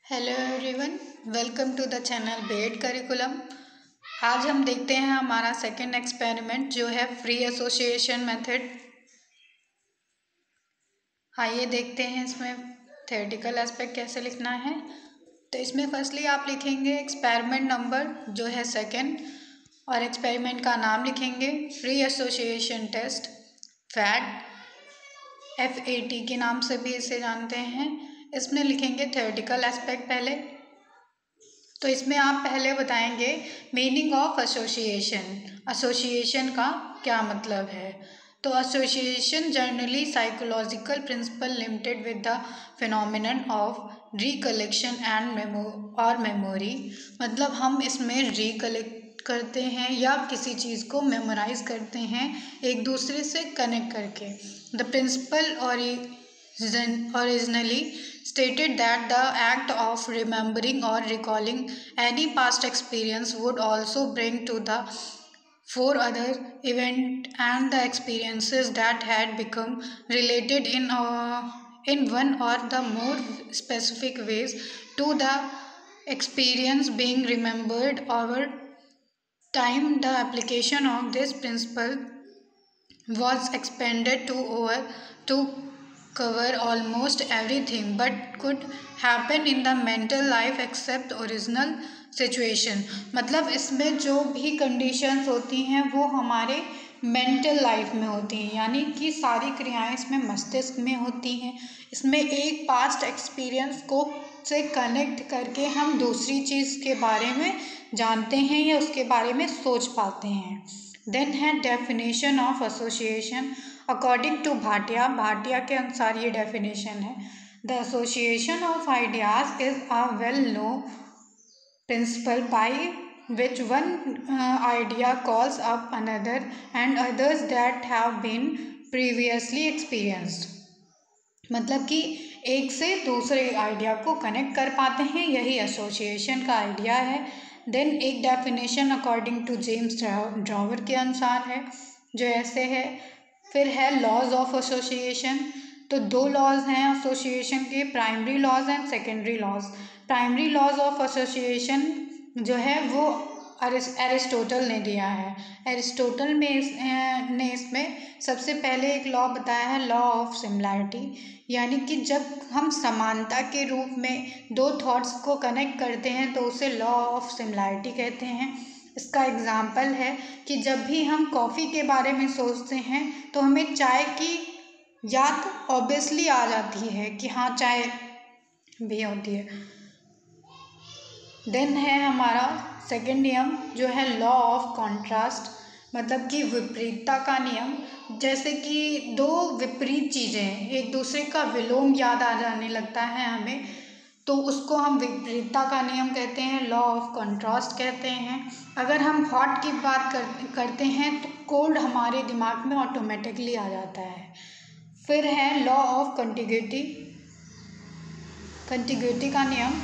Hello everyone, welcome to the channel bed curriculum. आज हम देखते हैं हमारा सेकंड एक्सपेरिमेंट जो है फ्री एसोसिएशन मेथड। आइए देखते हैं इसमें थ्योरेटिकल एस्पेक्ट कैसे लिखना है। तो इसमें फर्स्टली आप लिखेंगे एक्सपेरिमेंट नंबर जो है सेकंड और एक्सपेरिमेंट का नाम लिखेंगे फ्री एसोसिएशन टेस्ट FAT के नाम से भी इसे जानते हैं। इसमें लिखेंगे थ्योरेटिकल एस्पेक्ट पहले। तो इसमें आप पहले बताएंगे मीनिंग ऑफ एसोसिएशन का क्या मतलब है। तो association generally psychological principle limited with the phenomenon of recollection and memory. मतलब हम इसमें रिकलेक्ट करते हैं या किसी चीज़ को मेमोराइज करते हैं एक दूसरे से कनेक्ट करके। The principle originally stated that the act of remembering or recalling any past experience would also bring to the fore other event and the experiences that had become related in one or the more specific ways to the experience being remembered over time. The application of this principle was expanded to cover almost everything but could happen in the mental life except original situation। मतलब इसमें जो भी conditions होती हैं वो हमारे mental life में होती हैं, यानी कि सारी क्रियाएं इसमें मस्तिष्क में होती हैं। इसमें एक पास्ट एक्सपीरियंस को से कनेक्ट करके हम दूसरी चीज़ के बारे में जानते हैं या उसके बारे में सोच पाते हैं। देन है definition of association according to Bhatia के अनुसार ये डेफिनेशन है। The association of ideas is a well known principle by which one idea calls up another and others that have been previously experienced। मतलब कि एक से दूसरे आइडिया को कनेक्ट कर पाते हैं, यही एसोसिएशन का आइडिया है। देन एक definition according to James Drever के अनुसार है जो ऐसे है। फिर है लॉज ऑफ एसोसिएशन। तो दो लॉज हैं एसोसिएशन के, primary laws and secondary laws. Primary laws of association जो है वो एरिस्टोटल ने दिया है। एरिस्टोटल ने इसमें सबसे पहले एक लॉ बताया है, लॉ ऑफ सिमिलैरिटी, यानी कि जब हम समानता के रूप में दो थॉट्स को कनेक्ट करते हैं तो उसे लॉ ऑफ सिमिलैरिटी कहते हैं। इसका एग्जाम्पल है कि जब भी हम कॉफ़ी के बारे में सोचते हैं तो हमें चाय की याद ऑब्वियसली आ जाती है कि हाँ चाय भी होती है। देन है हमारा सेकंड नियम जो है लॉ ऑफ कॉन्ट्रास्ट, मतलब कि विपरीतता का नियम। जैसे कि दो विपरीत चीज़ें एक दूसरे का विलोम याद आ जाने लगता है हमें, तो उसको हम विपरीतता का नियम कहते हैं, लॉ ऑफ कॉन्ट्रास्ट कहते हैं। अगर हम हॉट की बात करते हैं तो कोल्ड हमारे दिमाग में ऑटोमेटिकली आ जाता है। फिर है लॉ ऑफ कंटिग्यूटी का नियम।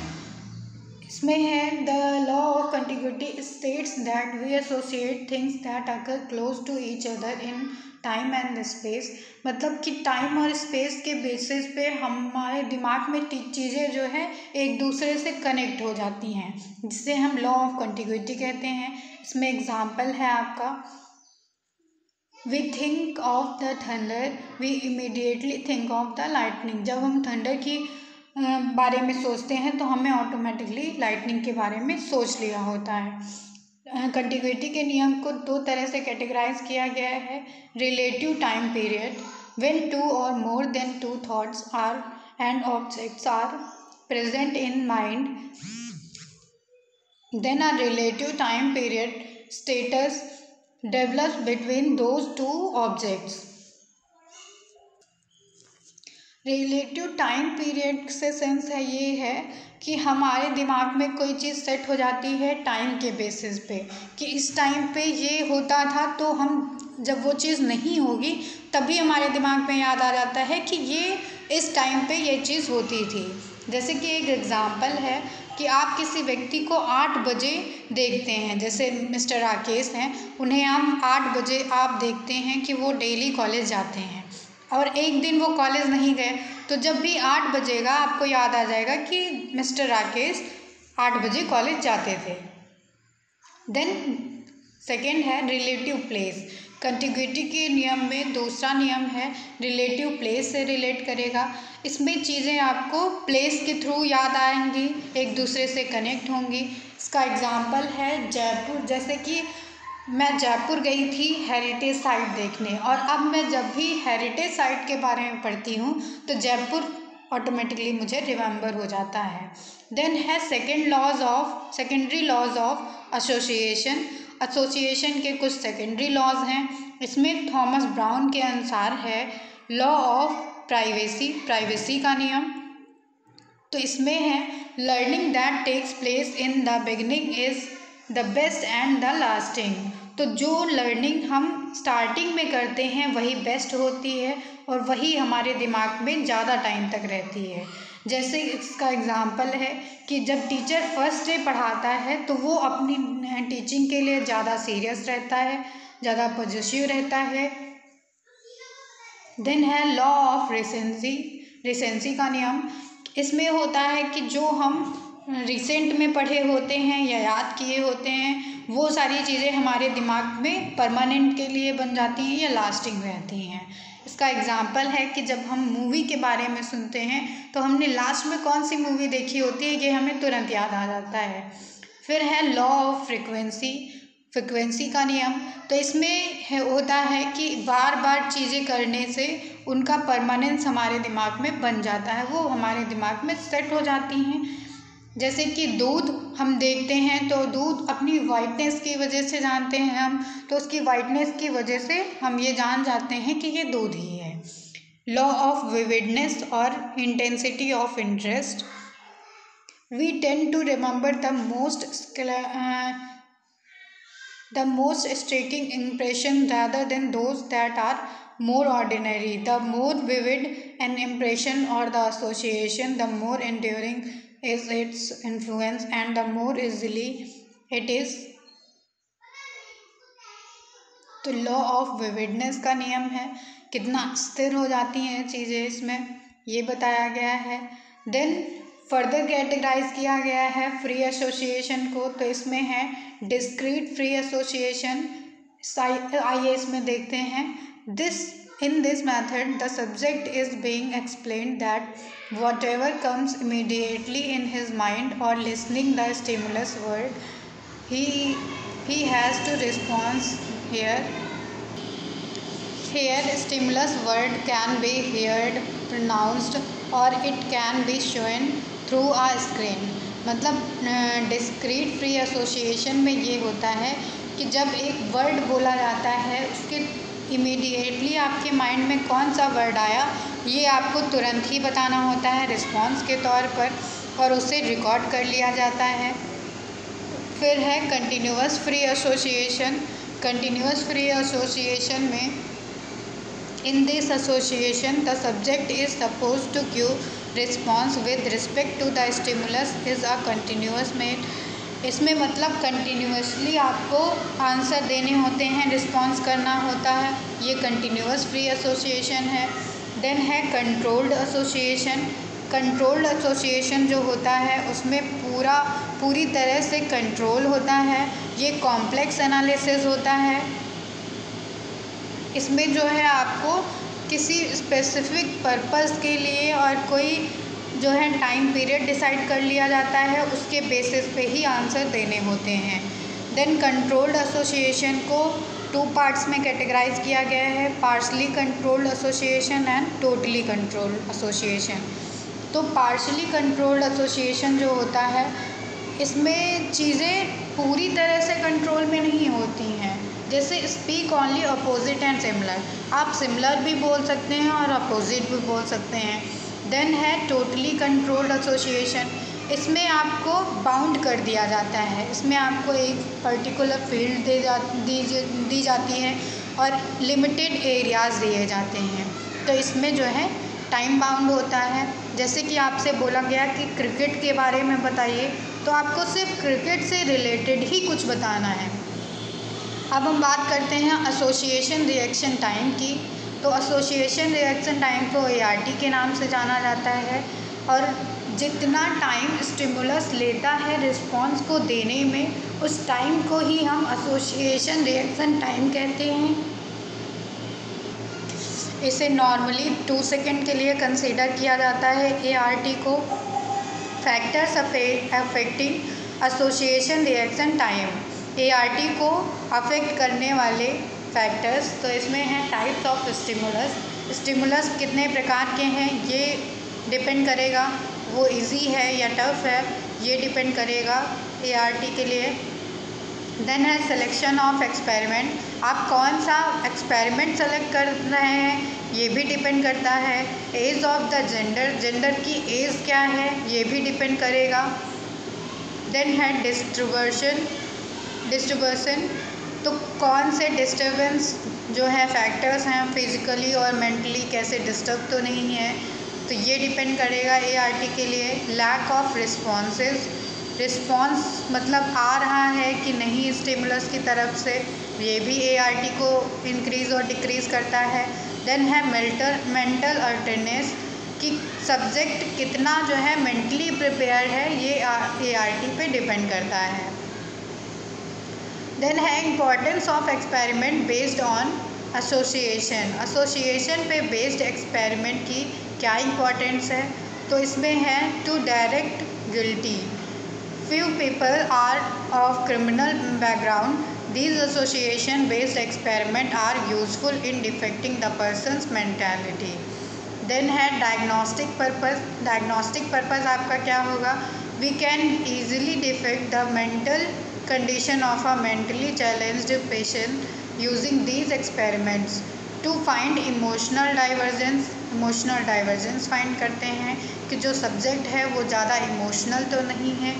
इसमें है the law of contiguity states that we associate things that occur close to each other in time and space. मतलब कि टाइम और स्पेस के बेसिस पे हमारे दिमाग में चीज़ें जो है एक दूसरे से कनेक्ट हो जाती हैं, जिसे हम लॉ ऑफ कंटिग्यूटी कहते हैं। इसमें एग्जांपल है आपका, we think of the thunder we immediately think of the lightning. जब हम थंडर की बारे में सोचते हैं तो हमें ऑटोमेटिकली लाइटनिंग के बारे में सोच लिया होता है। कंटिग्यूटी के नियम को दो तरह से कैटेगराइज किया गया है, relative time period when two or more than two thoughts are and objects are present in mind, then a relative time period status develops between those two objects. Relative time period से sense है ये है कि हमारे दिमाग में कोई चीज़ set हो जाती है टाइम के बेसिस पे कि इस टाइम पे ये होता था, तो हम जब वो चीज़ नहीं होगी तभी हमारे दिमाग में याद आ जाता है कि ये इस टाइम पे ये चीज़ होती थी। जैसे कि एक एग्ज़ाम्पल है कि आप किसी व्यक्ति को 8 बजे देखते हैं, जैसे मिस्टर राकेश हैं, उन्हें हम 8 बजे आप देखते हैं कि वो डेली कॉलेज जाते हैं और एक दिन वो कॉलेज नहीं गए तो जब भी 8 बजेगा आपको याद आ जाएगा कि मिस्टर राकेश 8 बजे कॉलेज जाते थे। देन सेकेंड है रिलेटिव प्लेस। कंटिग्यूटी के नियम में दूसरा नियम है रिलेटिव प्लेस से रिलेट करेगा। इसमें चीज़ें आपको प्लेस के थ्रू याद आएंगी, एक दूसरे से कनेक्ट होंगी। इसका एग्जांपल है जयपुर। जैसे कि मैं जयपुर गई थी हेरिटेज साइट देखने, और अब मैं जब भी हेरिटेज साइट के बारे में पढ़ती हूँ तो जयपुर ऑटोमेटिकली मुझे रिमेंबर हो जाता है। देन है secondary laws of association. Association के कुछ सेकेंडरी लॉज हैं। इसमें थॉमस ब्राउन के अनुसार है लॉ ऑफ प्राइवेसी का नियम। तो इसमें है learning that takes place in the beginning is the best and the lasting. तो जो लर्निंग हम स्टार्टिंग में करते हैं वही बेस्ट होती है और वही हमारे दिमाग में ज़्यादा टाइम तक रहती है। जैसे इसका एग्जांपल है कि जब टीचर फर्स्ट डे पढ़ाता है तो वो अपनी टीचिंग के लिए ज़्यादा सीरियस रहता है, ज़्यादा पॉजिटिव रहता है। देन है लॉ ऑफ रिसेंसी का नियम। इसमें होता है कि जो हम रिसेंट में पढ़े होते हैं या याद किए होते हैं वो सारी चीज़ें हमारे दिमाग में परमानेंट के लिए बन जाती हैं या लास्टिंग रहती हैं। इसका एग्जाम्पल है कि जब हम मूवी के बारे में सुनते हैं तो हमने लास्ट में कौन सी मूवी देखी होती है ये हमें तुरंत याद आ जाता है। फिर है लॉ ऑफ फ्रिक्वेंसी का नियम। तो इसमें होता है कि बार बार चीज़ें करने से उनका परमानेंस हमारे दिमाग में बन जाता है, वो हमारे दिमाग में सेट हो जाती हैं। जैसे कि दूध हम देखते हैं तो दूध अपनी वाइटनेस की वजह से जानते हैं हम, तो उसकी वाइटनेस की वजह से हम ये जान जाते हैं कि ये दूध ही है। लॉ ऑफ विविडनेस और intensity of interest. We tend to remember the most striking impression rather than those that are more ordinary. The more vivid an impression or the association, the more enduring is its influence and the more easily it is। तो law of vividness का नियम है, कितना स्थिर हो जाती हैं चीज़ें, इसमें ये बताया गया है। देन फर्दर कैटेगराइज किया गया है फ्री एसोसिएशन को। तो इसमें है डिस्क्रीट फ्री एसोसिएशन। आइए इसमें देखते हैं। In this method the subject is being explained that whatever comes immediately in his mind or listening the stimulus word he has to respond here stimulus word can be heard, pronounced or it can be shown through a screen। मतलब discrete free association में ये होता है कि जब एक word बोला जाता है उसके इमीडिएटली आपके माइंड में कौन सा वर्ड आया ये आपको तुरंत ही बताना होता है रिस्पॉन्स के तौर पर, और उसे रिकॉर्ड कर लिया जाता है। फिर है continuous free association. Continuous free association में in this association the subject is suppose to give response with respect to the stimulus is a continuous made. इसमें मतलब कंटिन्यूअसली आपको आंसर देने होते हैं, रिस्पॉन्स करना होता है, ये कंटिन्यूअस फ्री एसोसिएशन है। देन है कंट्रोल्ड एसोसिएशन। कंट्रोल्ड एसोसिएशन जो होता है उसमें पूरी तरह से कंट्रोल होता है, ये कॉम्प्लेक्स एनालिसिस होता है। इसमें जो है आपको किसी स्पेसिफिक पर्पस के लिए और कोई जो है टाइम पीरियड डिसाइड कर लिया जाता है, उसके बेसिस पे ही आंसर देने होते हैं। देन कंट्रोल्ड एसोसिएशन को 2 पार्ट्स में कैटेगराइज किया गया है, partially controlled association and totally controlled association. तो पार्शली कंट्रोल्ड एसोसिएशन जो होता है इसमें चीज़ें पूरी तरह से कंट्रोल में नहीं होती हैं। जैसे speak only opposite and similar, आप सिमिलर भी बोल सकते हैं और अपोजिट भी बोल सकते हैं। देन है टोटली कंट्रोल्ड एसोसिएशन। इसमें आपको बाउंड कर दिया जाता है, इसमें आपको एक पर्टिकुलर फील्ड दी जाती है और लिमिटेड एरियाज़ दिए जाते हैं। तो इसमें जो है टाइम बाउंड होता है। जैसे कि आपसे बोला गया कि क्रिकेट के बारे में बताइए, तो आपको सिर्फ क्रिकेट से रिलेटेड ही कुछ बताना है। अब हम बात करते हैं एसोसिएशन रिएक्शन टाइम की। तो एसोसिएशन रिएक्शन टाइम को ART के नाम से जाना जाता है, और जितना टाइम स्टिमुलस लेता है रिस्पॉन्स को देने में, उस टाइम को ही हम एसोसिएशन रिएक्शन टाइम कहते हैं। इसे नॉर्मली 2 सेकेंड के लिए कंसीडर किया जाता है ART को। Factors affecting association reaction time, ART को अफेक्ट करने वाले फैक्टर्स, तो इसमें हैं टाइप्स ऑफ स्टिमुलस। स्टिमुलस कितने प्रकार के हैं ये डिपेंड करेगा, वो इजी है या टफ है ये डिपेंड करेगा ART के लिए। देन है सिलेक्शन ऑफ एक्सपेरिमेंट, आप कौन सा एक्सपेरिमेंट सेलेक्ट कर रहे हैं ये भी डिपेंड करता है। Age of the gender, gender की एज क्या है ये भी डिपेंड करेगा। देन है डिस्ट्रीब्यूशन, तो कौन से डिस्टर्बेंस जो है फैक्टर्स हैं फिजिकली और मेंटली कैसे डिस्टर्ब तो नहीं है, तो ये डिपेंड करेगा ART के लिए। लैक ऑफ रिस्पॉन्सेस, रिस्पॉन्स मतलब आ रहा है कि नहीं स्टिमुलस की तरफ से, ये भी ART को इंक्रीज़ और डिक्रीज़ करता है। देन है मेंटल अल्टरनेस, कि सब्जेक्ट कितना जो है मेंटली प्रिपेयर्ड है, ये ART पे डिपेंड करता है। देन है importance of experiment based on association, association पे बेस्ड एक्सपेरिमेंट की क्या इम्पोर्टेंस है, तो इसमें है to direct guilty, few people are of criminal background, these association based experiment are useful in defecting the person's mentality। then है diagnostic purpose, diagnostic purpose आपका क्या होगा, we can easily defect the mental condition of a mentally challenged patient using these experiments to find emotional divergence, emotional divergence find करते हैं कि जो subject है वो ज़्यादा इमोशनल तो नहीं है।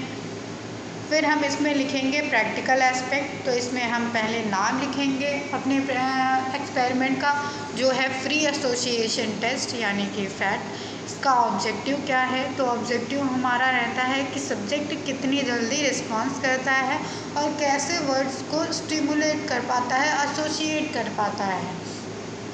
फिर हम इसमें लिखेंगे प्रैक्टिकल एस्पेक्ट, तो इसमें हम पहले नाम लिखेंगे अपने एक्सपेरिमेंट का, जो है फ्री एसोसिएशन टेस्ट यानी कि फैट। इसका ऑब्जेक्टिव क्या है, तो ऑब्जेक्टिव हमारा रहता है कि सब्जेक्ट कितनी जल्दी रिस्पॉन्स करता है और कैसे वर्ड्स को स्टिमुलेट कर पाता है, एसोसिएट कर पाता है।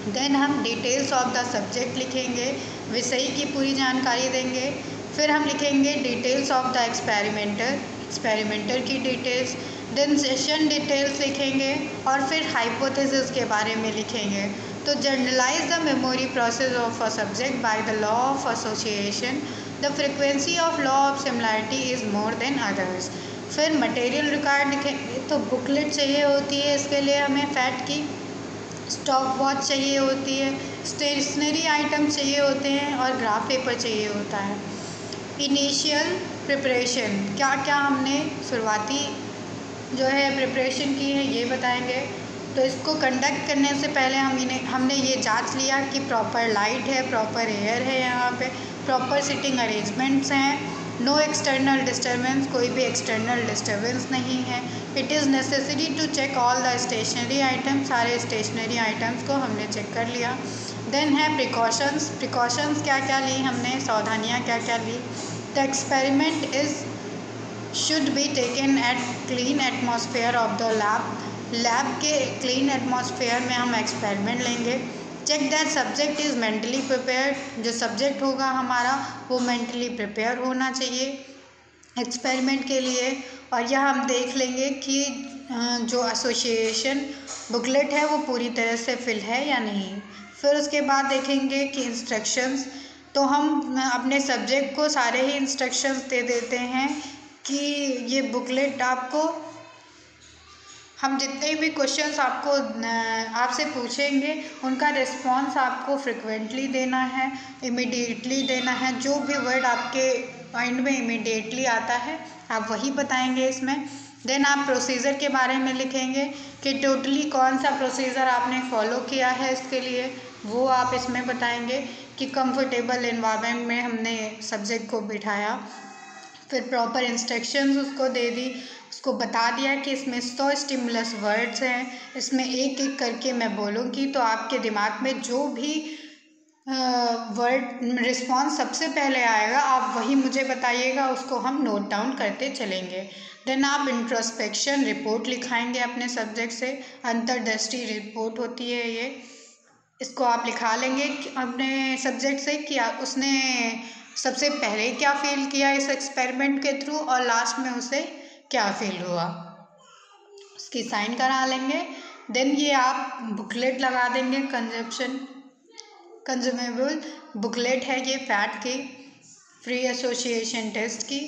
देन हम डिटेल्स ऑफ द सब्जेक्ट लिखेंगे, विषय की पूरी जानकारी देंगे। फिर हम लिखेंगे डिटेल्स ऑफ द एक्सपेरिमेंटर की डिटेल्स। देन सेशन डिटेल्स लिखेंगे और फिर हाइपोथेसिस के बारे में लिखेंगे। तो generalize the memory process of a subject by the law of association, the frequency of law of similarity is more than others. फिर मटेरियल रिकॉर्ड लिखेंगे, तो बुकलेट चाहिए होती है इसके लिए हमें फैट की, स्टॉप वॉच चाहिए होती है, स्टेशनरी आइटम चाहिए होते हैं और ग्राफ पेपर चाहिए होता है। इनिशियल प्रिपरेशन, क्या क्या हमने शुरुआती जो है प्रिपरेशन की है ये बताएंगे। तो इसको कंडक्ट करने से पहले हमने ये जांच लिया कि प्रॉपर लाइट है, प्रॉपर एयर है, यहाँ पे प्रॉपर सिटिंग अरेंजमेंट्स हैं, नो एक्सटर्नल डिस्टर्बेंस, कोई भी एक्सटर्नल डिस्टर्बेंस नहीं है। It is necessary to check all the stationery item, सारे स्टेशनरी आइटम्स को हमने चेक कर लिया। देन है प्रिकॉशंस क्या क्या ली हमने, सावधानियाँ क्या क्या ली। The experiment should be taken at clean atmosphere of the lab के क्लीन एटमॉस्फेयर में हम एक्सपेरिमेंट लेंगे। Check that subject is mentally prepared, जो सब्जेक्ट होगा हमारा वो मेंटली प्रिपेयर होना चाहिए एक्सपेरिमेंट के लिए। और यह हम देख लेंगे कि जो एसोसिएशन बुकलेट है वो पूरी तरह से फिल है या नहीं। फिर उसके बाद देखेंगे कि इंस्ट्रक्शंस, तो हम अपने सब्जेक्ट को सारे ही इंस्ट्रक्शंस दे देते हैं कि ये बुकलेट आपको, हम जितने भी क्वेश्चंस आपसे पूछेंगे उनका रिस्पॉन्स आपको फ्रिक्वेंटली देना है, इमीडिएटली देना है। जो भी वर्ड आपके माइंड में इमीडिएटली आता है आप वही बताएंगे इसमें। देन आप प्रोसीजर के बारे में लिखेंगे कि टोटली कौन सा प्रोसीजर आपने फॉलो किया है इसके लिए, वो आप इसमें बताएंगे कि कंफर्टेबल एनवायरनमेंट में हमने सब्जेक्ट को बिठाया। फिर प्रॉपर इंस्ट्रक्शंस उसको दे दी, उसको बता दिया कि इसमें 100 स्टिमुलस वर्ड्स हैं, इसमें एक एक करके मैं बोलूँगी तो आपके दिमाग में जो भी वर्ड रिस्पॉन्स सबसे पहले आएगा आप वही मुझे बताइएगा, उसको हम नोट डाउन करते चलेंगे। देन आप इंट्रोस्पेक्शन रिपोर्ट लिखाएंगे अपने सब्जेक्ट से, अंतर्दृष्टि रिपोर्ट होती है ये। इसको आप लिखा लेंगे अपने सब्जेक्ट से कि उसने सबसे पहले क्या फील किया इस एक्सपेरिमेंट के थ्रू और लास्ट में उसे क्या फील हुआ, उसकी साइन करा लेंगे। देन ये आप बुकलेट लगा देंगे, कंज्यूमेबल बुकलेट है ये फैट की, फ्री एसोसिएशन टेस्ट की।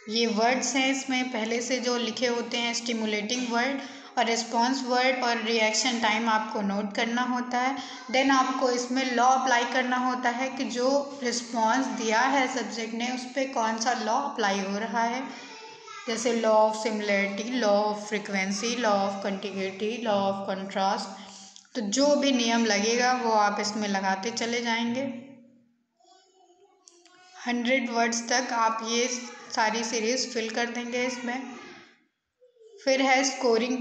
ये वर्ड्स हैं इसमें पहले से जो लिखे होते हैं, स्टिमुलेटिंग वर्ड और रिस्पॉन्स वर्ड और रिएक्शन टाइम आपको नोट करना होता है। देन आपको इसमें लॉ अप्लाई करना होता है कि जो रिस्पॉन्स दिया है सब्जेक्ट ने उस पर कौन सा लॉ अप्लाई हो रहा है, जैसे law of similarity, law of frequency, law of contiguity, law of contrast. तो जो भी नियम लगेगा वो आप इसमें लगाते चले जाएंगे। 100 वर्ड्स तक आप ये सारी सीरीज़ फिल कर देंगे इसमें। फिर है स्कोरिंग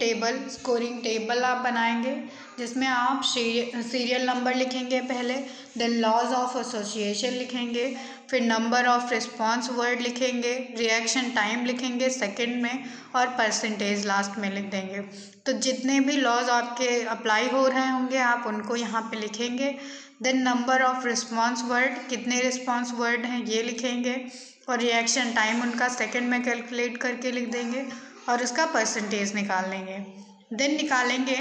टेबल आप बनाएंगे जिसमें आप सीरियल नंबर लिखेंगे पहले, देन लॉज ऑफ एसोसिएशन लिखेंगे, फिर नंबर ऑफ रिस्पॉन्स वर्ड लिखेंगे, रिएक्शन टाइम लिखेंगे सेकंड में और परसेंटेज लास्ट में लिख देंगे। तो जितने भी लॉज आपके अप्लाई हो रहे होंगे आप उनको यहाँ पे लिखेंगे। Then number of response word, कितने रिस्पॉन्स वर्ड हैं ये लिखेंगे और रिएक्शन टाइम उनका सेकंड में कैलकुलेट करके लिख देंगे और उसका परसेंटेज निकाल लेंगे। देन निकालेंगे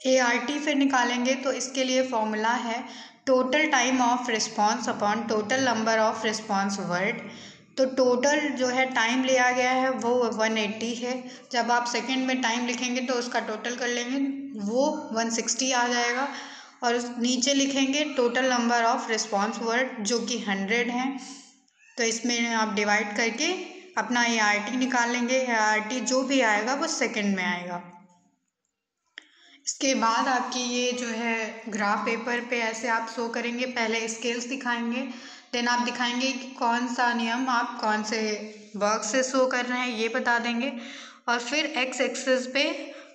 ART, फिर निकालेंगे तो इसके लिए फॉर्मूला है total time of response upon total number of response word. तो टोटल जो है टाइम लिया गया है वो 180 है, जब आप सेकंड में टाइम लिखेंगे तो उसका टोटल कर लेंगे वो 160 आ जाएगा और नीचे लिखेंगे total number of response word जो कि 100 हैं। तो इसमें आप डिवाइड करके अपना ART निकाल लेंगे। ART जो भी आएगा वो सेकंड में आएगा। इसके बाद आपकी ये जो है ग्राफ पेपर पे ऐसे आप शो करेंगे, पहले स्केल्स दिखाएंगे, देन आप दिखाएंगे कि कौन सा नियम आप कौन से वर्क से शो कर रहे हैं ये बता देंगे और फिर एक्स एक्सिस पे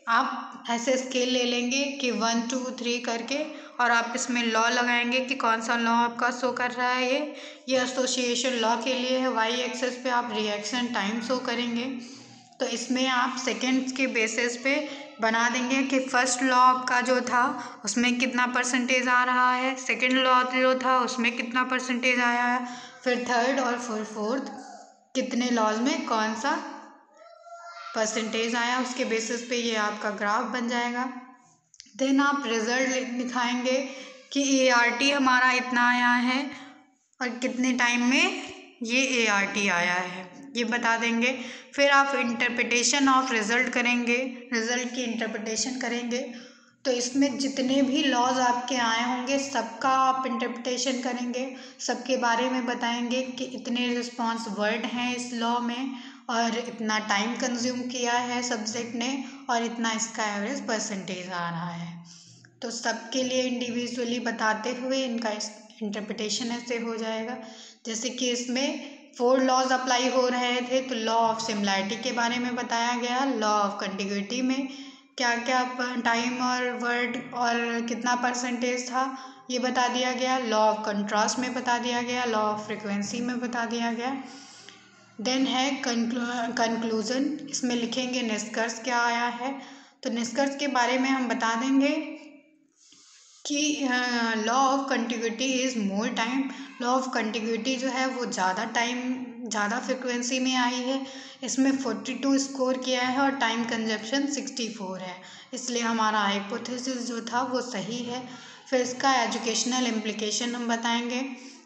आप ऐसे स्केल ले लेंगे कि 1 2 3 करके और आप इसमें लॉ लगाएंगे कि कौन सा लॉ आपका शो कर रहा है। ये एसोसिएशन लॉ के लिए है। वाई एक्सिस पे आप रिएक्शन टाइम शो करेंगे, तो इसमें आप सेकेंड्स के बेसिस पे बना देंगे कि फर्स्ट लॉ का जो था उसमें कितना परसेंटेज आ रहा है, सेकेंड लॉ जो था उसमें कितना परसेंटेज आया है, फिर थर्ड और फिर फोर्थ कितने लॉज में कौन सा परसेंटेज आया, उसके बेसिस पे ये आपका ग्राफ बन जाएगा। देन आप रिजल्ट दिखाएंगे कि ART हमारा इतना आया है और कितने टाइम में ये ART आया है ये बता देंगे। फिर आप इंटरप्रिटेशन ऑफ रिज़ल्ट करेंगे, रिज़ल्ट की इंटरप्रिटेशन करेंगे। तो इसमें जितने भी लॉज आपके आए होंगे सबका आप इंटरप्रिटेशन करेंगे, सबके बारे में बताएंगे कि इतने रिस्पॉन्स वर्ड हैं इस लॉ में और इतना टाइम कंज्यूम किया है सब्जेक्ट ने और इतना इसका एवरेज परसेंटेज आ रहा है। तो सबके लिए इंडिविजुअली बताते हुए इनका इंटरप्रिटेशन ऐसे हो जाएगा। जैसे कि इसमें 4 लॉज अप्लाई हो रहे थे, तो लॉ ऑफ सिमिलैरिटी के बारे में बताया गया, लॉ ऑफ कंटिग्यूटी में क्या क्या टाइम और वर्ड और कितना परसेंटेज था ये बता दिया गया, लॉ ऑफ कंट्रास्ट में बता दिया गया, लॉ ऑफ फ्रिक्वेंसी में बता दिया गया। देन है कंक्लूजन, इसमें लिखेंगे निष्कर्ष क्या आया है। तो निष्कर्ष के बारे में हम बता देंगे कि law of contiguity is more time, law of contiguity जो है वो ज़्यादा टाइम ज़्यादा फ्रिक्वेंसी में आई है, इसमें 42 स्कोर किया है और टाइम कंजप्शन 64 है, इसलिए हमारा हाइपोथेसिस जो था वो सही है। फिर इसका एजुकेशनल इम्प्लीकेशन हम बताएंगे।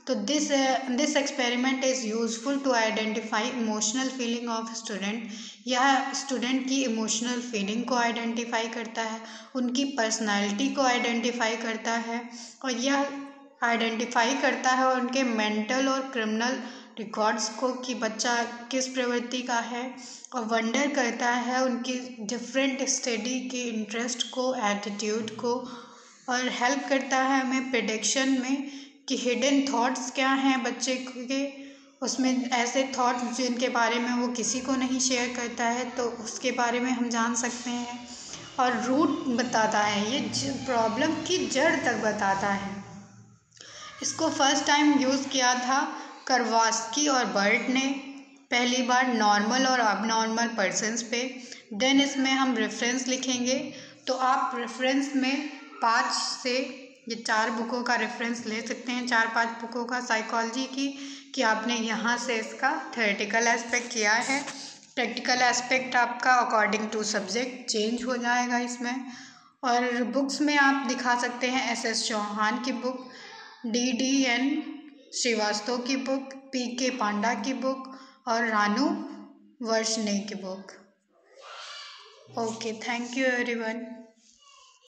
तो this experiment is useful to identify emotional feeling of student, यह स्टूडेंट की इमोशनल फीलिंग को आइडेंटिफाई करता है, उनकी पर्सनालिटी को आइडेंटिफाई करता है और यह आइडेंटिफाई करता है उनके मेंटल और क्रिमिनल रिकॉर्ड्स को कि बच्चा किस प्रवृत्ति का है और वंडर करता है उनकी डिफरेंट स्टडी के इंटरेस्ट को, एटीट्यूड को और हेल्प करता है हमें प्रेडिक्शन में कि हिडन थॉट्स क्या हैं बच्चे के, उसमें ऐसे थॉट्स जिनके बारे में वो किसी को नहीं शेयर करता है तो उसके बारे में हम जान सकते हैं। और रूट बताता है, ये प्रॉब्लम की जड़ तक बताता है। इसको फर्स्ट टाइम यूज़ किया था करवास्की और बर्ट ने, पहली बार नॉर्मल और अबनॉर्मल पर्सन्स पे। देन इसमें हम रेफरेंस लिखेंगे, तो आप रेफरेंस में 5 से ये 4 बुकों का रेफरेंस ले सकते हैं, 4-5 बुकों का साइकोलॉजी की, कि आपने यहाँ से इसका थ्योरेटिकल एस्पेक्ट किया है। प्रैक्टिकल एस्पेक्ट आपका अकॉर्डिंग टू सब्जेक्ट चेंज हो जाएगा इसमें। और बुक्स में आप दिखा सकते हैं SS चौहान की बुक, DDN श्रीवास्तव की बुक, PK पांडा की बुक और रानू वर्षने की book. Okay, thank you everyone.